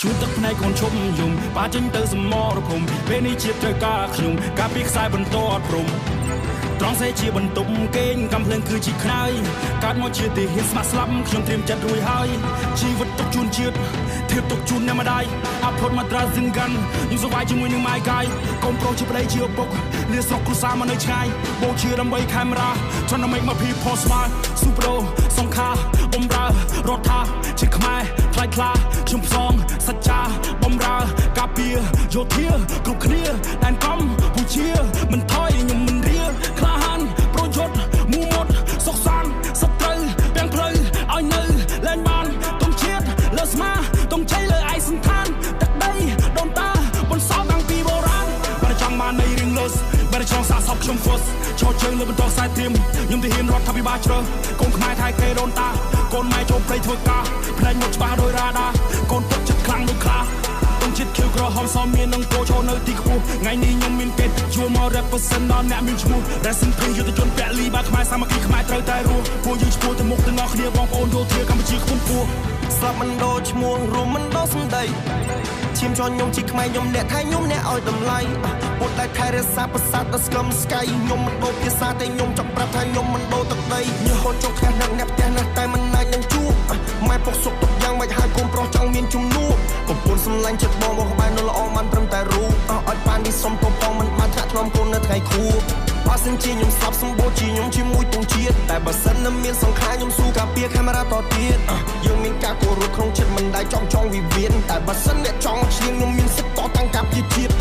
ជួទឹកភ្នែកកូនឈុំយំប៉ាចេញទៅសមរភូមិពេលនេះជាតិត្រូវការខ្ញុំការពីខ្សែបន្តអត់ព្រំត្រង់សេជាបន្ទប់គេងកំភ្លើងគឺជាខ្នើយកាត់មកជាទីហ៊ានស្មាក់ស្លាប់ខ្ញុំត្រៀមចិត្តរួចហើយជីវិតទុកជូនជាតិធៀបទុកជូនអ្នកម្ដាយអាប់ផុតមកត្រាសិនកាន់ខ្ញុំសុវ័យជាមួយនឹងម៉ាយកាយកូនប្រុសជាប្តីជាឪពុកលាស្រុកគ្រួសារមកនៅឆ្ងាយបូជាដើម្បីខេមរាចង់make my people smile ស៊ូប្រូសង្ខាបំរើរដ្ឋាជាខ្មែរថ្លៃថ្លាខ្ញុំផ្សងសច្ចាបំរើការពារយោធាគ្រប់គ្នាដែនកំពូជាមិនថយខ្ញុំមិនរៀក្លាហានប្រយុទ្ធមូមុតសុខសាន្តសត្រូវទាំងផ្លូវឲ្យនៅលែងបានទុំជាតិលើស្មាទុំជ័យលើឯសន្តានទឹកដីដូនតាបន្សល់តាំងពីបុរាណបើចង់បាននៃរៀងលុសបើចង់សាកសពខ្ញុំហ្វុសឈរជើងលើបន្តខ្សែត្រៀមខ្ញុំទៅហ៊ានរដ្ឋាភិបាលជ្រើកូនខ្មែរថៃគេដូនតាកូនម៉ែចូលព្រៃធ្វើការផ្នែកមកច្បាស់ដោយរ៉ាដាកូនទឹកចិត្តខ្លាំងដូចខ្លាទុំជាតិខៀវក្រហមសមមាននឹងគោចូលនៅទីខ្ពស់ថ្ងៃនេះខ្ញុំមានគេជួលមក represent ដល់អ្នកមានឈ្មោះ Racing Pin យុទ្ធជនពាក់លីបាខ្មែរសាមគ្គីខ្មែរត្រូវតែរស់ពួកយើងឈ្មោះទៅមុខទាំងអស់គ្នាបងប្អូនយោធាកម្ពុជាខ្ពង់ខ្ពស់ស្លាប់មិនដោឈ្មោះរួមមិនដោសម្ដីឈាមជន់ខ្ញុំជាខ្មែរខ្ញុំអ្នកថៃខ្ញុំអ្នកឲ្យតម្លៃពុតតែថែរក្សាប្រាសាទដល់ស្គមស្កៃខ្ញុំមិនដោភាសាតែខ្ញុំចង់ប្រាប់ថាខ្ញុំមិនដោទឹកដីញើហូតចុកផ្ទះអ្នកផ្ទះណាស់តែមិនអាចនឹងជួបម៉ែពុកសុកទុកយ៉ាងមិនហើយកូនប្រុសចង់មានជំនួសកំពុងសម្លាញ់ចិត្តបងក្បែរនៅល្អបានត្រឹមតែរូបឲ្យប៉ានេះសុំពងមិនបានថ្នាក់ធ្លំកូននៅថ្ងៃខួបបើសិនជាខ្ញុំស្លាប់សម្បូរជាខ្ញុំជាមួយទងជាតិតែបើសិននៅមានសង្ខារខ្ញុំស៊ូការពារកាមេរ៉ាតទៀតយើងមានការគោរពក្នុងចិត្តមិនដែលចង់វិវាទតែបើសិនអ្នកចង់ឈ្នះខ្ញុំមានសិទ្ធិតតាំងការពារជាតិ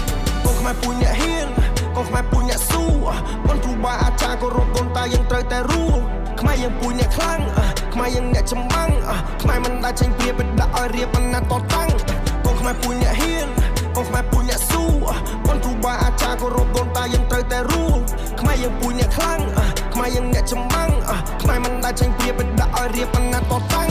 កូនខ្មែរពូអ្នកហ៊ានកូនខ្មែរពូអ្នកស៊ូបងគ្រូបាអាចារ្យគោរពដូនតាយើងត្រូវតែរួមខ្មែរយើងពូអ្នកខ្លាំងខ្មែរយើងអ្នកចម្បាំងខ្មែរមិនដែលចេញព្រាបដាក់ឲ្យរៀបបណ្ណាតតាំងកូនខ្មែរពូអ្នកហ៊ានកូនខ្មែរពូអ្នកស៊ូបងគ្រូបាអាចារ្យគោរពដូនតាយើងត្រូវតែរួមខ្មែរយើងពូអ្នកខ្លាំងខ្មែរយើងអ្នកចម្បាំងខ្មែរមិនដែលចេញព្រាបដាក់ឲ្យរៀបបណ្ណាតតាំង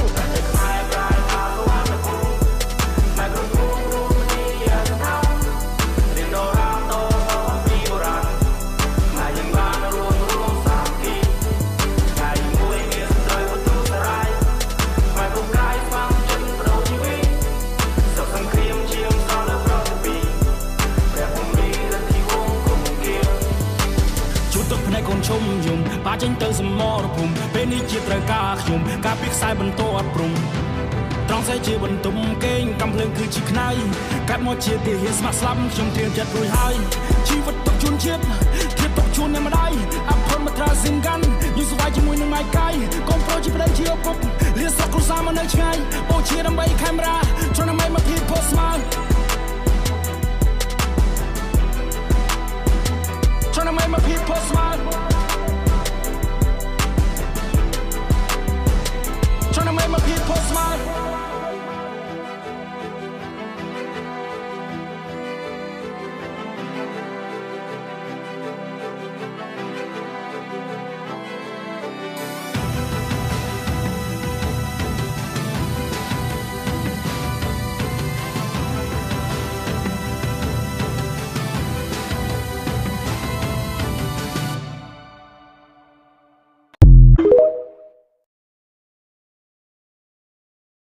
ឈុំយំប៉ាចេញទៅសមរភូមិពេលនេះជាត្រូវការខ្ញុំការពីខ្សែបន្តអត់ព្រំត្រង់សេជាបន្ទុំគេងកំភ្លើងគឺជាខ្នើយកាត់មកជាទីហ៊ានស្មាក់ស្លាប់ខ្ញុំត្រៀមចិត្តរួចហើយជីវិតទុកជូនជាតិធៀបទុកជូនអ្នកម្ដាយអាប់ផុតមកត្រាសិនកាន់ខ្ញុំសុវ័យជាមួយនឹងម៉ាយកាយកូនប្រុសជាប្តីជាឪពុកលាស្រុកគ្រួសារមកនៅឆ្ងាយបូជា